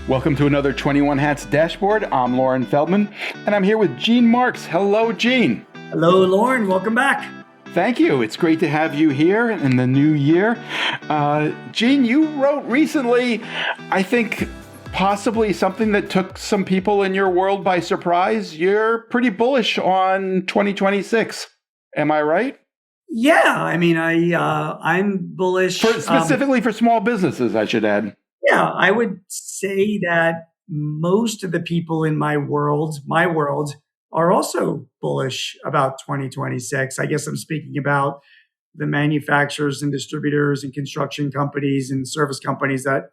Welcome to another 21 Hats Dashboard. I'm Lauren Feldman, and I'm here with Gene Marks. Hello, Gene. Hello, Lauren. Welcome back. Thank you. It's great to have you here in the new year. Gene, you wrote recently, I think, possibly something that took some people in your world by surprise. You're pretty bullish on 2026. Am I right? Yeah, I'm bullish. Specifically for small businesses, I should add. Yeah, I would say that most of the people in my world, are also bullish about 2026. I guess I'm speaking about the manufacturers and distributors and construction companies and service companies that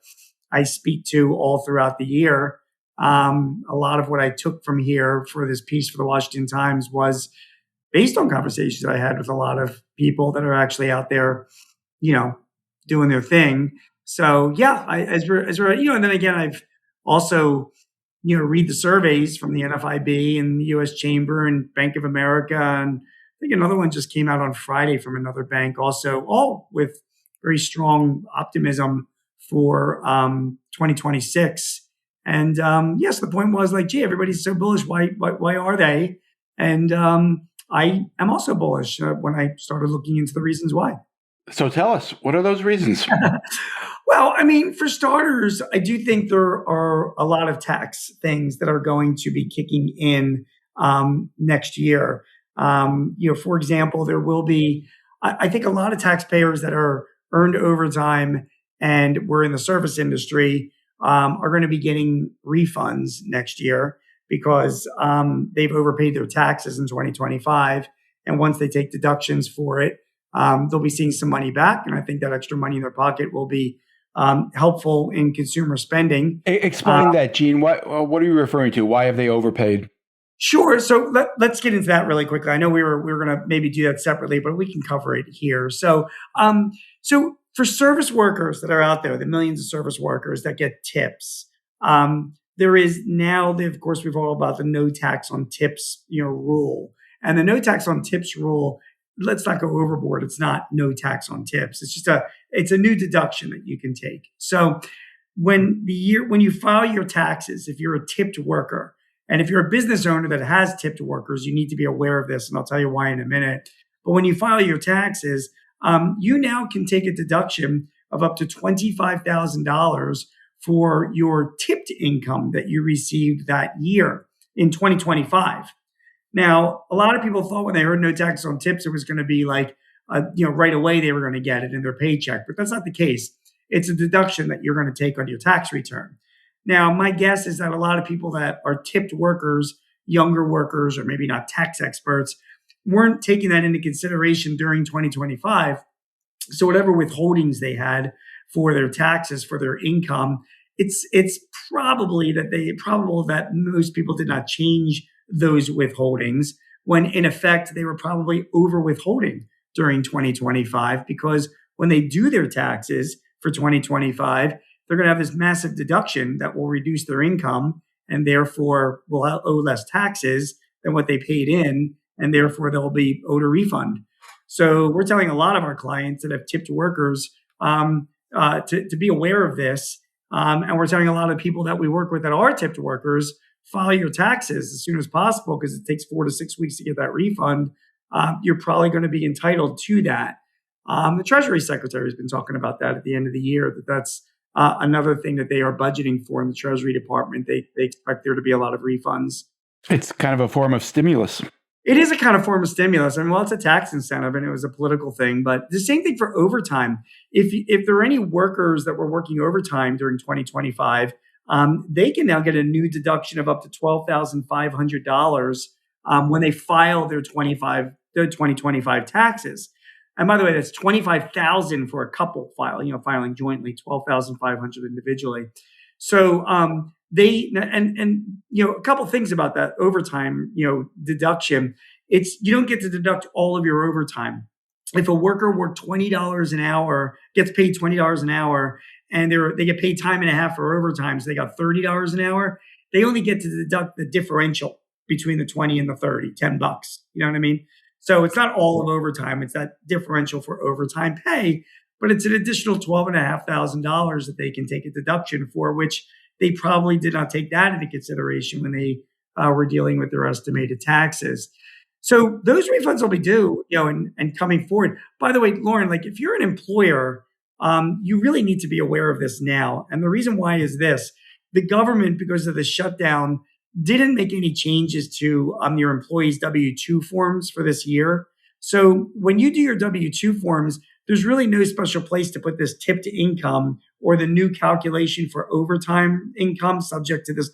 I speak to all throughout the year. A lot of what I took from here for this piece for the Washington Times was based on conversations I had with a lot of people that are actually out there, doing their thing. So yeah, and then again, I've also, read the surveys from the NFIB and the U.S. Chamber and Bank of America, and I think another one just came out on Friday from another bank, also, all with very strong optimism for 2026. And yes, the point was like, gee, everybody's so bullish. Why are they? And I am also bullish when I started looking into the reasons why. So tell us, what are those reasons? Well, for starters, I do think there are a lot of tax things that are going to be kicking in next year. For example, there will be, I think, a lot of taxpayers that are earned overtime and were in the service industry are going to be getting refunds next year because they've overpaid their taxes in 2025. And once they take deductions for it, they'll be seeing some money back. And I think that extra money in their pocket will be helpful in consumer spending. Explain that, Gene. What are you referring to? Why have they overpaid? Sure. So let's get into that really quickly. I know we were going to maybe do that separately, but we can cover it here. So for service workers that are out there, the millions of service workers that get tips, there is now, of course, we've all about the no tax on tips, rule, and the no tax on tips rule. Let's not go overboard. It's not no tax on tips. It's just it's a new deduction that you can take. So when you file your taxes, if you're a tipped worker, and if you're a business owner that has tipped workers, you need to be aware of this, and I'll tell you why in a minute. But when you file your taxes, you now can take a deduction of up to $25,000 for your tipped income that you received that year in 2025. Now, a lot of people thought when they heard no tax on tips, it was going to be like, right away they were going to get it in their paycheck. But that's not the case. It's a deduction that you're going to take on your tax return. Now, my guess is that a lot of people that are tipped workers, younger workers, or maybe not tax experts, weren't taking that into consideration during 2025. So whatever withholdings they had for their taxes, for their income, it's probable that most people did not change those withholdings when in effect they were probably over withholding during 2025, because when they do their taxes for 2025, they're going to have this massive deduction that will reduce their income and therefore will owe less taxes than what they paid in, and therefore they'll be owed a refund. So we're telling a lot of our clients that have tipped workers to be aware of this, and we're telling a lot of people that we work with that are tipped workers, file your taxes as soon as possible because it takes 4 to 6 weeks to get that refund. You're probably going to be entitled to that. The Treasury Secretary has been talking about that at the end of the year, that's another thing that they are budgeting for in the Treasury Department. They expect there to be a lot of refunds. It's kind of a form of stimulus. It is a kind of form of stimulus. It's a tax incentive and it was a political thing, but the same thing for overtime. If there are any workers that were working overtime during 2025, they can now get a new deduction of up to $12,500 when they file their 2025 taxes. And by the way, that's $25,000 for a couple filing jointly, $12,500 individually. So a couple things about that overtime, deduction. You don't get to deduct all of your overtime. If a worker worked $20 an hour, gets paid $20 an hour, and they get paid time and a half for overtime, so they got $30 an hour, they only get to deduct the differential between the 20 and the 30, $10. You know what I mean? So it's not all of overtime. It's that differential for overtime pay, but it's an additional $12,500 that they can take a deduction for, which they probably did not take that into consideration when they were dealing with their estimated taxes. So those refunds will be due, and coming forward. By the way, Lauren, like if you're an employer, you really need to be aware of this now. And the reason why is this: the government, because of the shutdown, didn't make any changes to your employees' W-2 forms for this year. So when you do your W-2 forms, there's really no special place to put this tipped income or the new calculation for overtime income subject to this,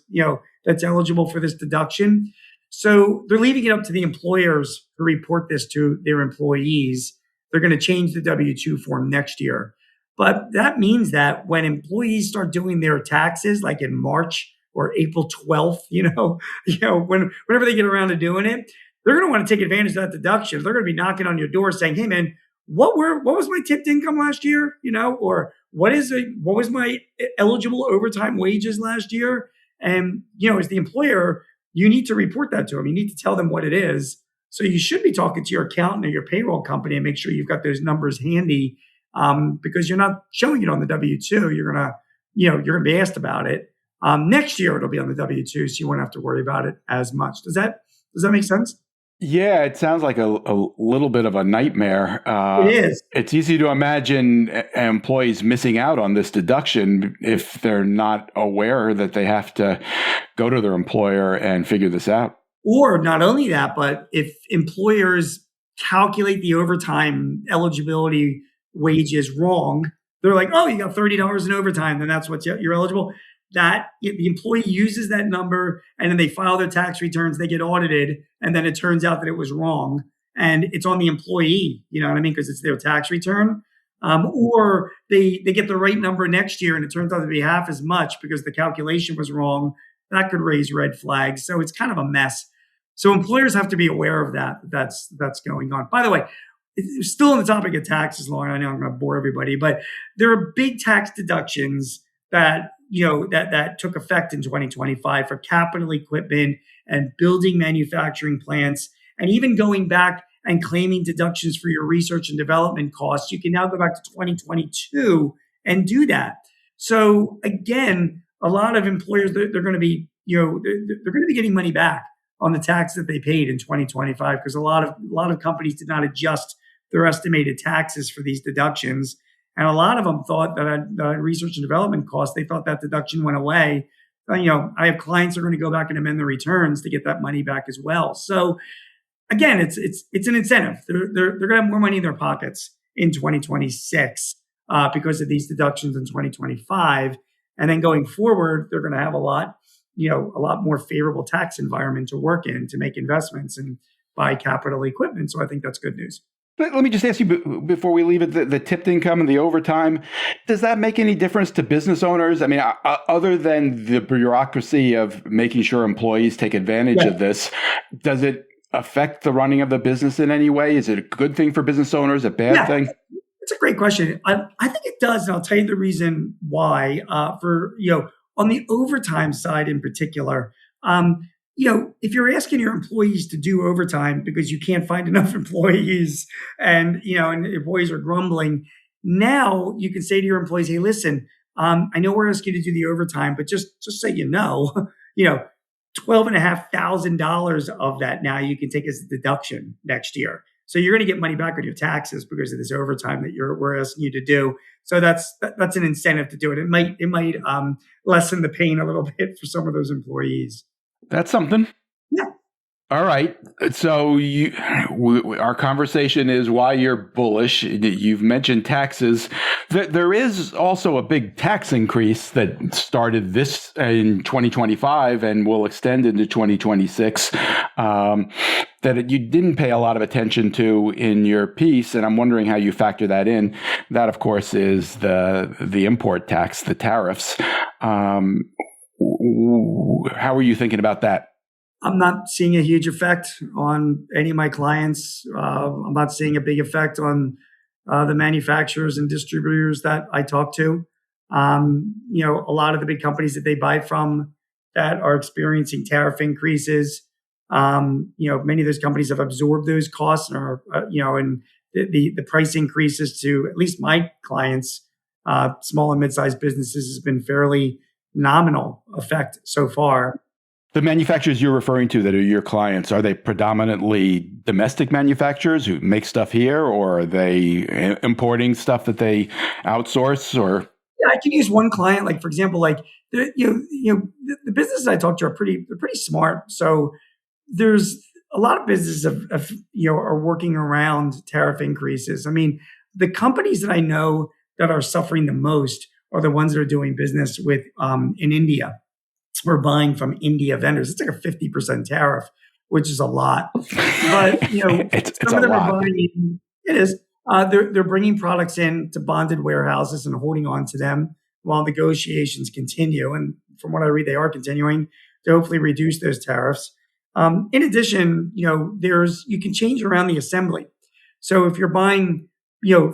that's eligible for this deduction. So they're leaving it up to the employers to report this to their employees. They're going to change the W-2 form next year. But that means that when employees start doing their taxes, like in March or April 12th, whenever they get around to doing it, they're going to want to take advantage of that deduction. They're going to be knocking on your door saying, "Hey, man, what was my tipped income last year? Or what was my eligible overtime wages last year?" And as the employer, you need to report that to them. You need to tell them what it is. So you should be talking to your accountant or your payroll company and make sure you've got those numbers handy, because you're not showing it on the W-2. You're gonna be asked about it. Next year it'll be on the W-2, so you won't have to worry about it as much. Does that make sense? Yeah, it sounds like a little bit of a nightmare. It is. It's easy to imagine employees missing out on this deduction if they're not aware that they have to go to their employer and figure this out. Or not only that, but if employers calculate the overtime eligibility wages wrong, they're like, "Oh, you got $30 in overtime, then that's what you're eligible." That the employee uses that number and then they file their tax returns, they get audited, and then it turns out that it was wrong. And it's on the employee, you know what I mean? Because it's their tax return. Or they get the right number next year and it turns out to be half as much because the calculation was wrong. That could raise red flags. So it's kind of a mess. So employers have to be aware of that. That's going on. By the way, it's still on the topic of taxes, Lauren. I know I'm going to bore everybody, but there are big tax deductions that that took effect in 2025 for capital equipment and building manufacturing plants, and even going back and claiming deductions for your research and development costs. You can now go back to 2022 and do that. So again, a lot of employers, they're going to be they're going to be getting money back on the tax that they paid in 2025, because a lot of companies did not adjust their estimated taxes for these deductions. And a lot of them thought that research and development costs, they thought that deduction went away. I have clients that are going to go back and amend the returns to get that money back as well. So again, it's an incentive. They're going to have more money in their pockets in 2026 because of these deductions in 2025. And then going forward, they're going to have a lot more favorable tax environment to work in to make investments and buy capital equipment. So I think that's good news. Let me just ask you before we leave it, the tipped income and the overtime, does that make any difference to business owners? I mean, other than the bureaucracy of making sure employees take advantage of this, does it affect the running of the business in any way? Is it a good thing for business owners, a bad thing? It's a great question. I think it does, and I'll tell you the reason why. On the overtime side in particular, if you're asking your employees to do overtime because you can't find enough employees and employees are grumbling, now you can say to your employees, "Hey, listen, I know we're asking you to do the overtime, but just so $12,500 of that now you can take as a deduction next year. So you're going to get money back on your taxes because of this overtime that we're asking you to do." So that's an incentive to do it. It might lessen the pain a little bit for some of those employees. That's something. Yeah. All right. So our conversation is why you're bullish. You've mentioned taxes. There is also a big tax increase that started this in 2025 and will extend into 2026 that you didn't pay a lot of attention to in your piece. And I'm wondering how you factor that in. That, of course, is the import tax, the tariffs. How are you thinking about that? I'm not seeing a huge effect on any of my clients. I'm not seeing a big effect on the manufacturers and distributors that I talk to. A lot of the big companies that they buy from that are experiencing tariff increases. Many of those companies have absorbed those costs and are, and the price increases to at least my clients, small and mid-sized businesses, has been fairly nominal effect so far. The manufacturers you're referring to that are your clients, are they predominantly domestic manufacturers who make stuff here, or are they importing stuff that they outsource? Or Yeah, I can use one client, like for example, like the businesses I talk to they're pretty smart. So there's a lot of businesses are working around tariff increases. I mean, the companies that I know that are suffering the most are the ones that are doing business with in India. We're buying from India vendors. It's like a 50% tariff, which is a lot. But it's some a of them are lot. buying. It is. They're bringing products in to bonded warehouses and holding on to them while negotiations continue. And from what I read, they are continuing to hopefully reduce those tariffs. In addition, you can change around the assembly. So if you're buying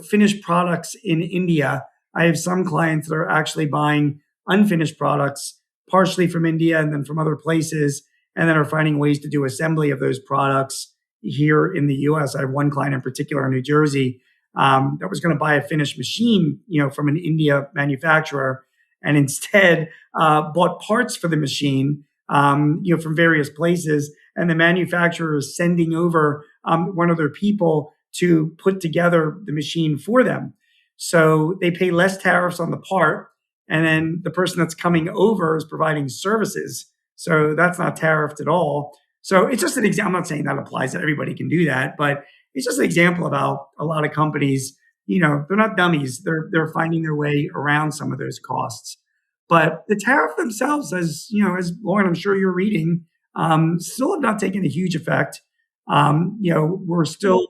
finished products in India, I have some clients that are actually buying unfinished products partially from India and then from other places, and then are finding ways to do assembly of those products here in the US. I have one client in particular in New Jersey that was going to buy a finished machine, from an India manufacturer, and instead bought parts for the machine, from various places, and the manufacturer is sending over one of their people to put together the machine for them. So they pay less tariffs on the part, and then the person that's coming over is providing services. So that's not tariffed at all. So it's just an example. I'm not saying that applies that everybody can do that, but it's just an example of how a lot of companies, they're not dummies. They're finding their way around some of those costs. But the tariff themselves, as Lauren, I'm sure you're reading, still have not taken a huge effect. We're still,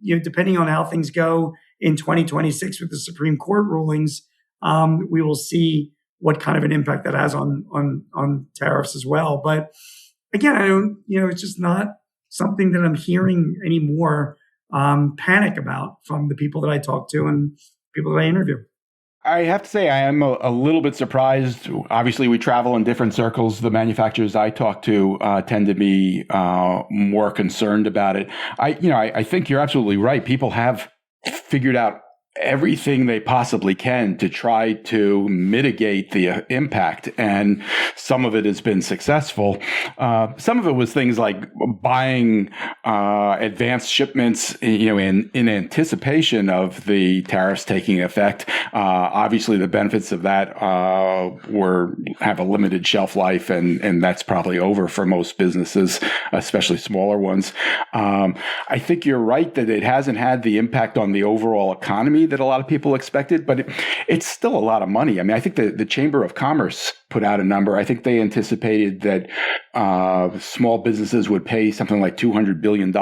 depending on how things go in 2026 with the Supreme Court rulings, we will see what kind of an impact that has on tariffs as well. But again, I don't, it's just not something that I'm hearing any more panic about from the people that I talk to and people that I interview. I have to say, I am a little bit surprised. Obviously, we travel in different circles. The manufacturers I talk to tend to be more concerned about it. I think you're absolutely right. People have figured out everything they possibly can to try to mitigate the impact, and some of it has been successful. Some of it was things like buying advanced shipments, in anticipation of the tariffs taking effect. Obviously, the benefits of that have a limited shelf life, and that's probably over for most businesses, especially smaller ones. I think you're right that it hasn't had the impact on the overall economy that a lot of people expected, but it's still a lot of money. I mean, I think the Chamber of Commerce put out a number. I think they anticipated that small businesses would pay something like $200 billion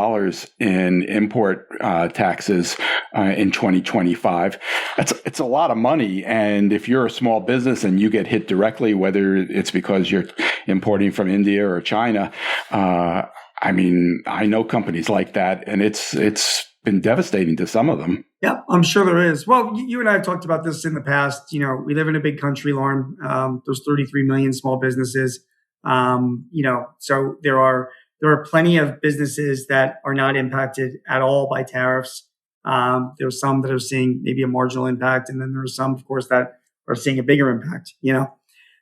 in import taxes in 2025. It's a lot of money. And if you're a small business and you get hit directly, whether it's because you're importing from India or China, I mean, I know companies like that, and it's been devastating to some of them. Yeah, I'm sure there is. Well, you and I have talked about this in the past. We live in a big country, Lauren. There's 33 million small businesses. So there are plenty of businesses that are not impacted at all by tariffs. There's some that are seeing maybe a marginal impact, and then there are some, of course, that are seeing a bigger impact.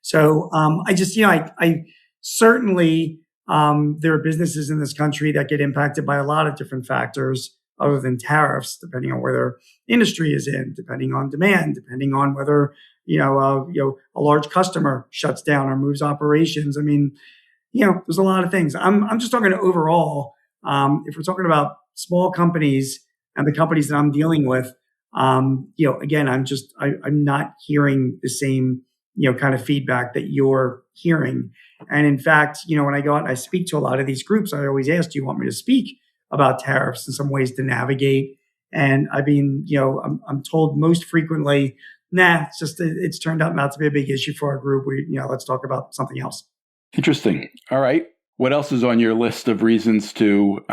So I certainly there are businesses in this country that get impacted by a lot of different factors other than tariffs, depending on where their industry is in, depending on demand, depending on whether a large customer shuts down or moves operations. I mean, there's a lot of things. I'm just talking overall. If we're talking about small companies and the companies that I'm dealing with, again, I'm not hearing the same kind of feedback that you're hearing. And in fact, when I go out and I speak to a lot of these groups, I always ask, do you want me to speak about tariffs and some ways to navigate? And I mean, I'm told most frequently, nah, it's turned out not to be a big issue for our group. Let's talk about something else. Interesting. All right. What else is on your list of reasons to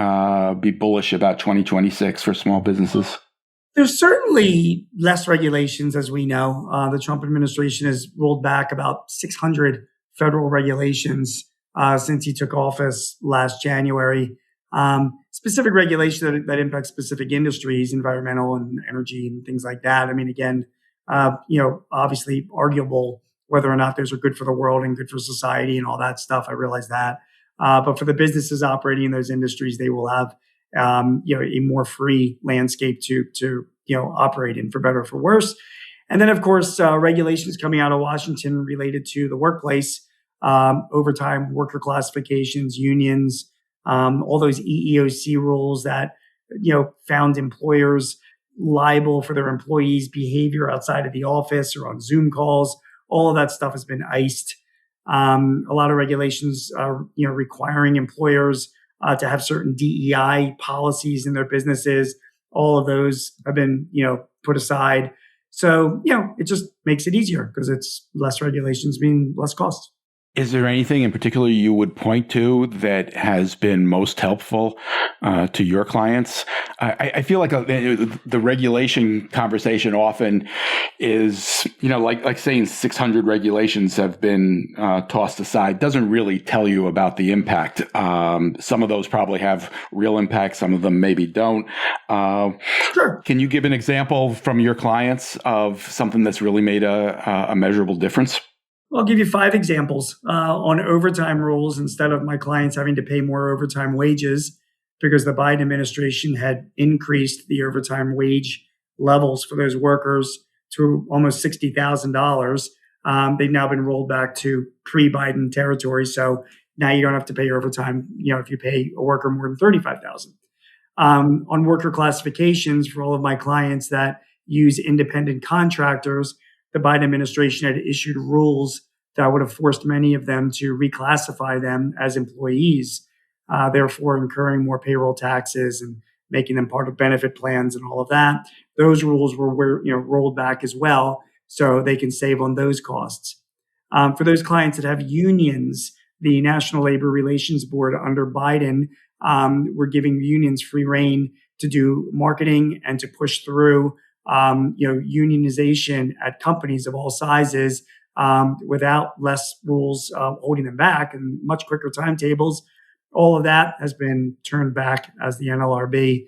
be bullish about 2026 for small businesses? There's certainly less regulations, as we know. The Trump administration has rolled back about 600 federal regulations since he took office last January. Specific regulation that impacts specific industries, environmental and energy and things like that. I mean, again, obviously arguable whether or not those are good for the world and good for society and all that stuff. I realize that. But for the businesses operating in those industries, they will have a more free landscape to operate in, for better or for worse. And then, of course, regulations coming out of Washington related to the workplace, overtime, worker classifications, unions, all those EEOC rules that found employers liable for their employees' behavior outside of the office or on Zoom calls. All of that stuff has been iced. A lot of regulations are requiring employers to have certain DEI policies in their businesses. All of those have been put aside. So it just makes it easier because it's less regulations mean less costs. Is there anything in particular you would point to that has been most helpful to your clients? I feel like the regulation conversation often is, like saying 600 regulations have been tossed aside, doesn't really tell you about the impact. Some of those probably have real impact. Some of them maybe don't. Sure. Can you give an example from your clients of something that's really made a measurable difference? I'll give you 5 examples on overtime rules. Instead of my clients having to pay more overtime wages because the Biden administration had increased the overtime wage levels for those workers to almost $60,000, they've now been rolled back to pre-Biden territory. So now you don't have to pay overtime, if you pay a worker more than $35,000. On worker classifications, for all of my clients that use independent contractors, the Biden administration had issued rules that would have forced many of them to reclassify them as employees, therefore incurring more payroll taxes and making them part of benefit plans and all of that. Those rules were rolled back as well, so they can save on those costs. For those clients that have unions, the National Labor Relations Board under Biden were giving unions free rein to do marketing and to push through unionization at companies of all sizes without less rules holding them back and much quicker timetables. All of that has been turned back as the NLRB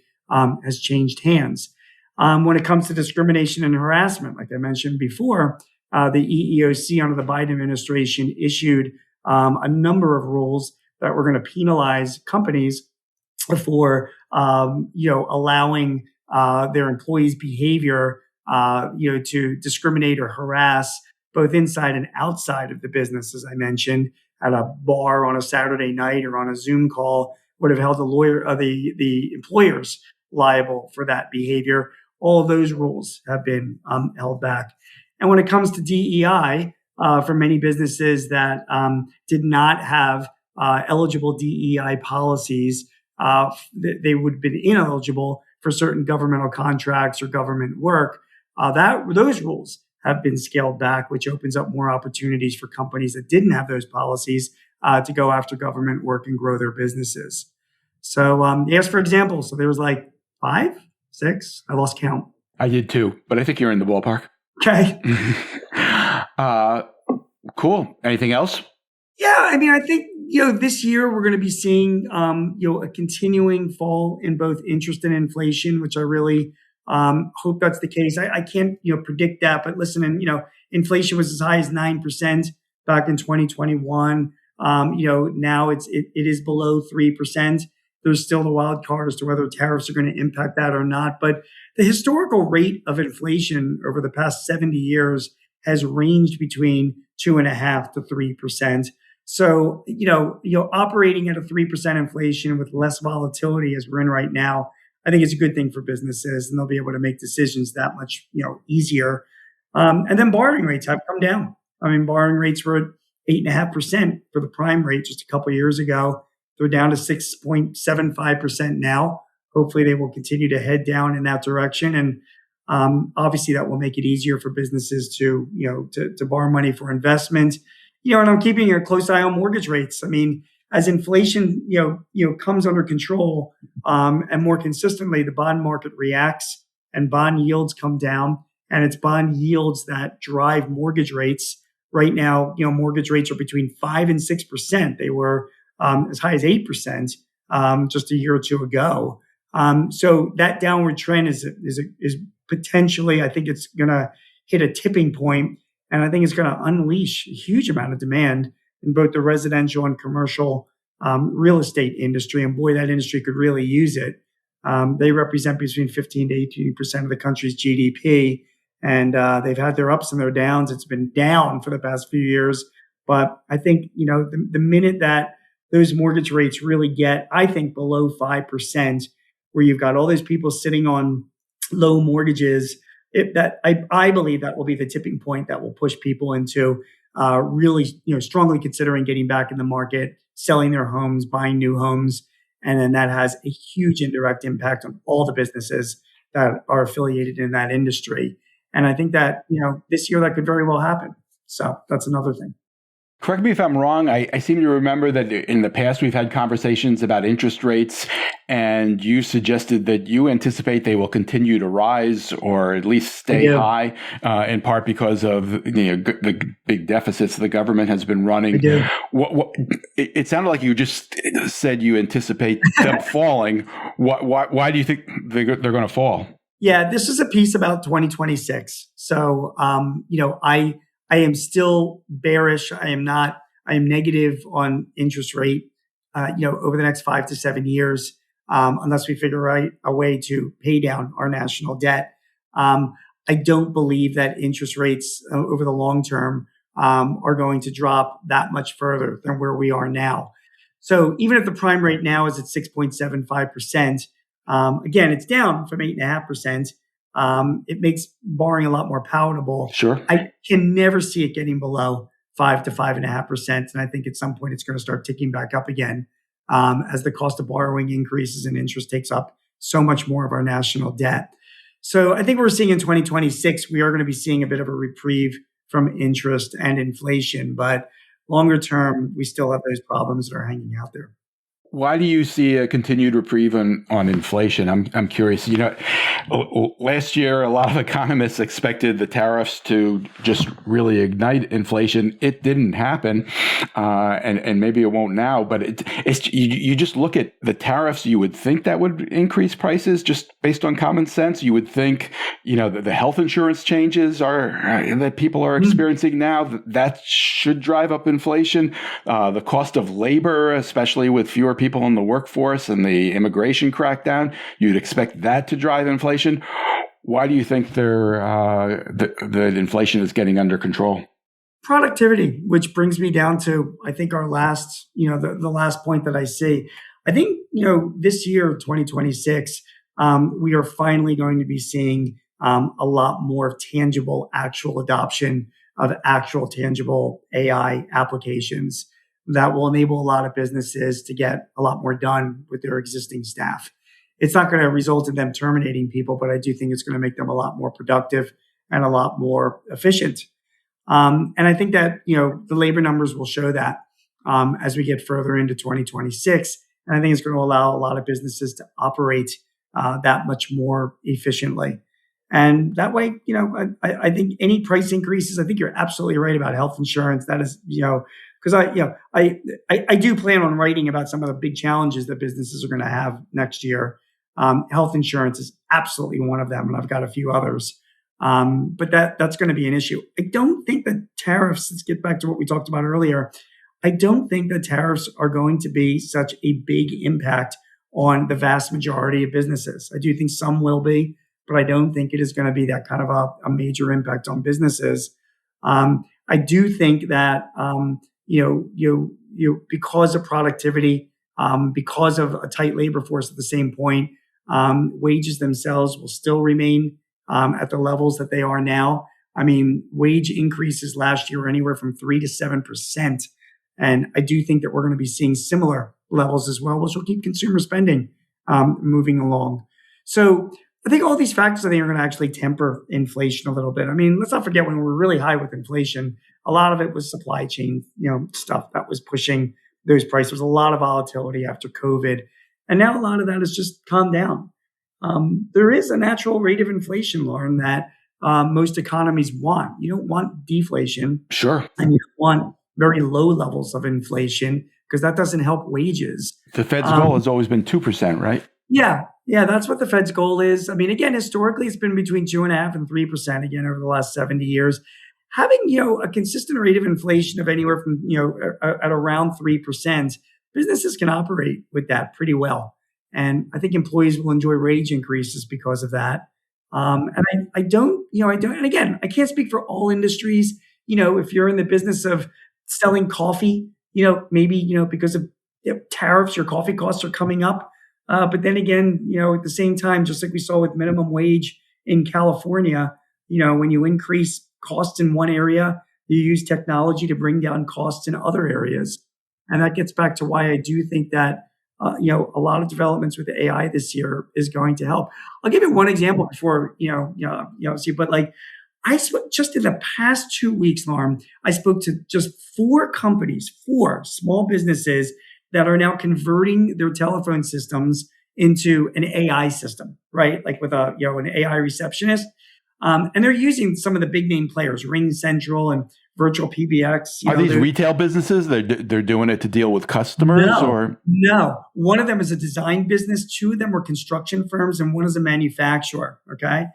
has changed hands. When it comes to discrimination and harassment, like I mentioned before, the EEOC under the Biden administration issued a number of rules that were going to penalize companies for allowing their employees' behavior, to discriminate or harass both inside and outside of the business, as I mentioned, at a bar on a Saturday night or on a Zoom call, would have held the employers liable for that behavior. All of those rules have been held back. And when it comes to DEI, for many businesses that did not have eligible DEI policies, they would have been ineligible for certain governmental contracts or government work. Those rules have been scaled back, which opens up more opportunities for companies that didn't have those policies to go after government work and grow their businesses. So you asked for examples. So there was like 5, 6. I lost count. I did too, but I think you're in the ballpark. Okay. Cool. Anything else? Yeah, I mean, I think this year we're going to be seeing a continuing fall in both interest and inflation, which I really hope that's the case. I can't predict that, but listen, and inflation was as high as 9% back in 2021. Now it is below 3%. There's still the wild card as to whether tariffs are going to impact that or not. But the historical rate of inflation over the past 70 years has ranged between 2.5% to 3%. So, operating at a 3% inflation with less volatility as we're in right now, I think it's a good thing for businesses, and they'll be able to make decisions that much, easier. And then borrowing rates have come down. I mean, borrowing rates were at 8.5% for the prime rate just a couple of years ago. They're down to 6.75% now. Hopefully they will continue to head down in that direction. And obviously that will make it easier for businesses to borrow money for investment. And I'm keeping a close eye on mortgage rates. I mean, as inflation, comes under control, and more consistently, the bond market reacts and bond yields come down, and it's bond yields that drive mortgage rates. Right now, mortgage rates are between 5% and 6%. They were as high as 8% just a year or two ago. So that downward trend is potentially, I think it's going to hit a tipping point, And I think it's going to unleash a huge amount of demand in both the residential and commercial real estate industry. And boy, that industry could really use it. They represent between 15 to 18% of the country's GDP. And they've had their ups and their downs. It's been down for the past few years. But I think, the minute that those mortgage rates really get, I think, below 5%, where you've got all those people sitting on low mortgages, I believe that will be the tipping point that will push people into really, strongly considering getting back in the market, selling their homes, buying new homes. And then that has a huge indirect impact on all the businesses that are affiliated in that industry. And I think that, this year that could very well happen. So that's another thing. Correct me if I'm wrong. I seem to remember that in the past we've had conversations about interest rates, and you suggested that you anticipate they will continue to rise or at least stay high, in part because of the big deficits the government has been running. It sounded like you just said you anticipate them falling. Why do you think they're going to fall? Yeah, this is a piece about 2026. So, I am still bearish. I am negative on interest rate, over the next 5 to 7 years, unless we figure out a way to pay down our national debt. I don't believe that interest rates over the long term are going to drop that much further than where we are now. So even if the prime rate now is at 6.75%, again, it's down from 8.5%. It makes borrowing a lot more palatable. Sure. I can never see it getting below 5 to 5.5%. And I think at some point it's going to start ticking back up again as the cost of borrowing increases and interest takes up so much more of our national debt. So I think we're seeing in 2026, we are going to be seeing a bit of a reprieve from interest and inflation. But longer term, we still have those problems that are hanging out there. Why do you see a continued reprieve on inflation? I'm curious. Last year, a lot of economists expected the tariffs to just really ignite inflation. It didn't happen, and maybe it won't now. But you just look at the tariffs. You would think that would increase prices just based on common sense. You would think, the health insurance changes that people are experiencing now, that should drive up inflation. The cost of labor, especially with fewer people in the workforce and the immigration crackdown, you'd expect that to drive inflation. Why do you think that inflation is getting under control? Productivity, which brings me down to, I think, our last, the last point that I see. I think, this year, 2026, we are finally going to be seeing a lot more tangible, actual adoption of actual tangible AI applications that will enable a lot of businesses to get a lot more done with their existing staff. It's not going to result in them terminating people, but I do think it's going to make them a lot more productive and a lot more efficient. And I think that, the labor numbers will show that as we get further into 2026. And I think it's going to allow a lot of businesses to operate that much more efficiently. And that way, I think any price increases, I think you're absolutely right about health insurance. That is, because I do plan on writing about some of the big challenges that businesses are going to have next year. Health insurance is absolutely one of them, and I've got a few others. But that's going to be an issue. I don't think that tariffs, let's get back to what we talked about earlier. I don't think that tariffs are going to be such a big impact on the vast majority of businesses. I do think some will be, but I don't think it is going to be that kind of a major impact on businesses. I do think that, because of productivity, because of a tight labor force at the same point, wages themselves will still remain at the levels that they are now. I mean, wage increases last year were anywhere from 3 to 7%. And I do think that we're going to be seeing similar levels as well, which will keep consumer spending moving along. So I think all these factors, I think, are going to actually temper inflation a little bit. I mean, let's not forget when we were really high with inflation, a lot of it was supply chain, stuff that was pushing those prices. There was a lot of volatility after COVID. And now a lot of that has just calmed down. There is a natural rate of inflation, Lauren, that most economies want. You don't want deflation. Sure. And you don't want very low levels of inflation because that doesn't help wages. The Fed's goal has always been 2%, right? Yeah, that's what the Fed's goal is. I mean, again, historically, it's been between 2.5% and 3%, again, over the last 70 years. having, a consistent rate of inflation of anywhere from, at around 3%, businesses can operate with that pretty well. And I think employees will enjoy wage increases because of that. And I don't, and again, I can't speak for all industries. If you're in the business of selling coffee, maybe, because of tariffs, your coffee costs are coming up. But then again, at the same time, just like we saw with minimum wage in California, when you increase costs in one area, you use technology to bring down costs in other areas. And that gets back to why I do think that, a lot of developments with AI this year is going to help. I'll give you one example before, see, but like I spoke just in the past 2 weeks, Lauren, I spoke to just 4 companies, 4 small businesses that are now converting their telephone systems into an AI system, right? Like with an AI receptionist. And they're using some of the big name players, Ring Central and Virtual PBX. Are these retail businesses? They're doing it to deal with customers, or no? One of them is a design business. 2 of them were construction firms, and one is a manufacturer. Okay,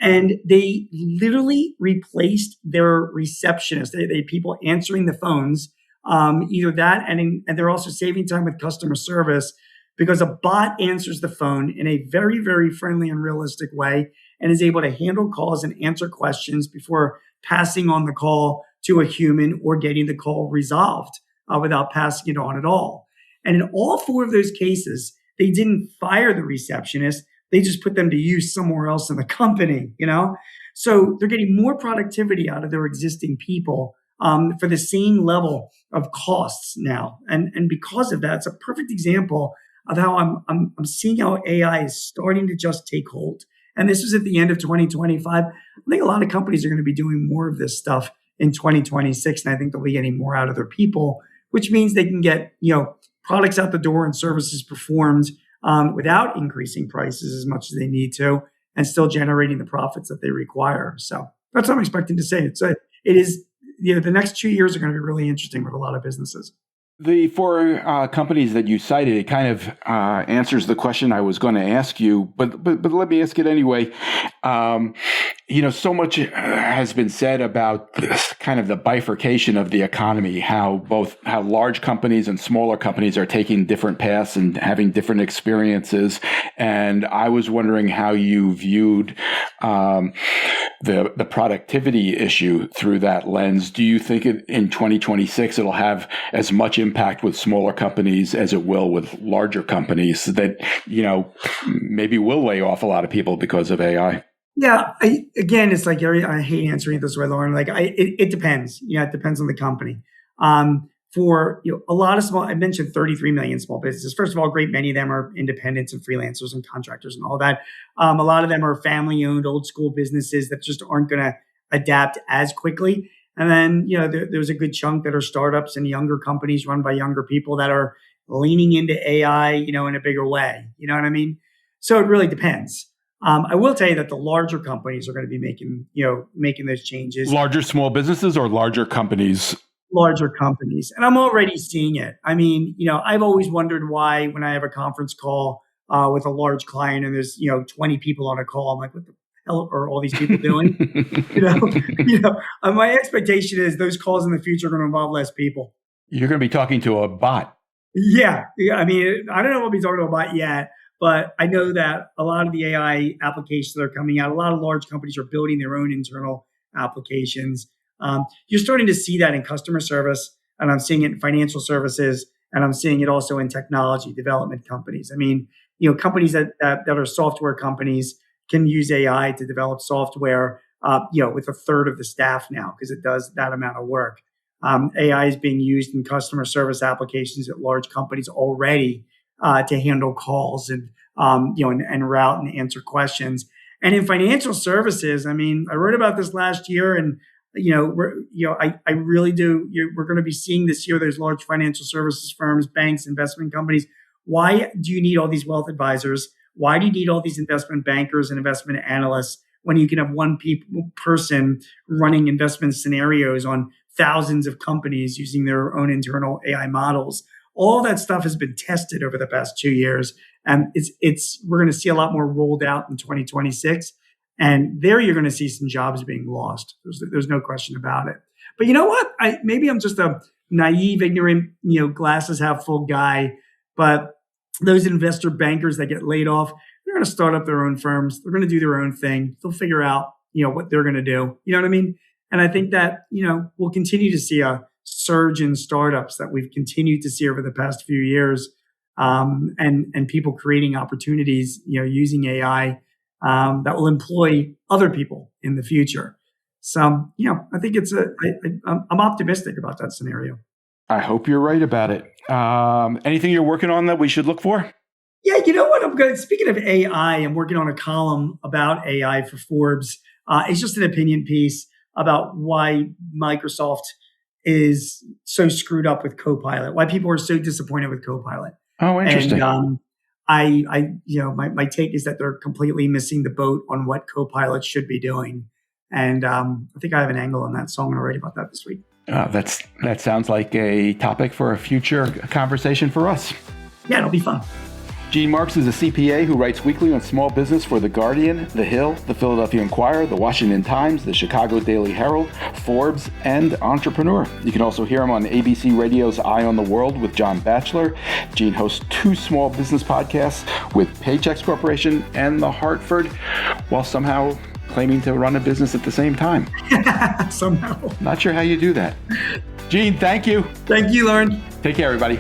and they literally replaced their receptionists. They people answering the phones. Either that, and they're also saving time with customer service because a bot answers the phone in a very, very friendly and realistic way and is able to handle calls and answer questions before passing on the call to a human or getting the call resolved without passing it on at all. And in all 4 of those cases, they didn't fire the receptionist. They just put them to use somewhere else in the company, So they're getting more productivity out of their existing people for the same level of costs now. And because of that, it's a perfect example of how I'm seeing how AI is starting to just take hold. And this was at the end of 2025. I think a lot of companies are going to be doing more of this stuff in 2026. And I think they'll be getting more out of their people, which means they can get, products out the door and services performed without increasing prices as much as they need to and still generating the profits that they require. So that's what I'm expecting to say. It is, the next 2 years are going to be really interesting with a lot of businesses. The 4 companies that you cited, it kind of answers the question I was going to ask you, but let me ask it anyway. So much has been said about this kind of the bifurcation of the economy, how large companies and smaller companies are taking different paths and having different experiences. And I was wondering how you viewed the productivity issue through that lens. Do you think in 2026 it'll have as much impact with smaller companies as it will with larger companies that, maybe will lay off a lot of people because of AI? Yeah, again, it's like I hate answering it this way, Lauren. Like it depends. It depends on the company. For a lot of small, I mentioned 33 million small businesses. First of all, a great many of them are independents and freelancers and contractors and all that. A lot of them are family-owned, old school businesses that just aren't going to adapt as quickly. And then there's a good chunk that are startups and younger companies run by younger people that are leaning into AI, in a bigger way. You know what I mean? So it really depends. I will tell you that the larger companies are going to be making those changes. Larger small businesses or larger companies? Larger companies. And I'm already seeing it. I mean, I've always wondered why when I have a conference call with a large client and there's, 20 people on a call, I'm like, what the hell are all these people doing? My expectation is those calls in the future are going to involve less people. You're going to be talking to a bot. Yeah. I mean, I don't know what I'll be talking to a bot yet. But I know that a lot of the AI applications that are coming out, a lot of large companies are building their own internal applications. You're starting to see that in customer service, and I'm seeing it in financial services, and I'm seeing it also in technology development companies. I mean, companies that are software companies can use AI to develop software, with a third of the staff now because it does that amount of work. AI is being used in customer service applications at large companies already. To handle calls and route and answer questions. And in financial services, I mean, I wrote about this last year, and I really do. We're going to be seeing this year. There's large financial services firms, banks, investment companies. Why do you need all these wealth advisors? Why do you need all these investment bankers and investment analysts when you can have one person running investment scenarios on thousands of companies using their own internal AI models? All that stuff has been tested over the past 2 years, and we're going to see a lot more rolled out in 2026. And there you're going to see some jobs being lost. There's no question about it. But you know what? Maybe I'm just a naive, ignorant, glasses half full guy. But those investor bankers that get laid off, they're going to start up their own firms. They're going to do their own thing. They'll figure out, what they're going to do. You know what I mean? And I think that, we'll continue to see a surge in startups that we've continued to see over the past few years, and people creating opportunities, using AI that will employ other people in the future. So, I think I'm optimistic about that scenario. I hope you're right about it. Anything you're working on that we should look for? Yeah, you know what? Speaking of AI, I'm working on a column about AI for Forbes. It's just an opinion piece about why Microsoft is so screwed up with Copilot, why people are so disappointed with Copilot. Oh, interesting. And my take is that they're completely missing the boat on what Copilot should be doing. And I think I have an angle on that, so I'm going to write about that this week. That sounds like a topic for a future conversation for us. Yeah, it'll be fun. Gene Marks is a CPA who writes weekly on small business for The Guardian, The Hill, The Philadelphia Inquirer, The Washington Times, The Chicago Daily Herald, Forbes, and Entrepreneur. You can also hear him on ABC Radio's Eye on the World with John Batchelor. Gene hosts 2 small business podcasts with Paychex Corporation and The Hartford, while somehow claiming to run a business at the same time. Somehow. Not sure how you do that. Gene, thank you. Thank you, Lauren. Take care, everybody.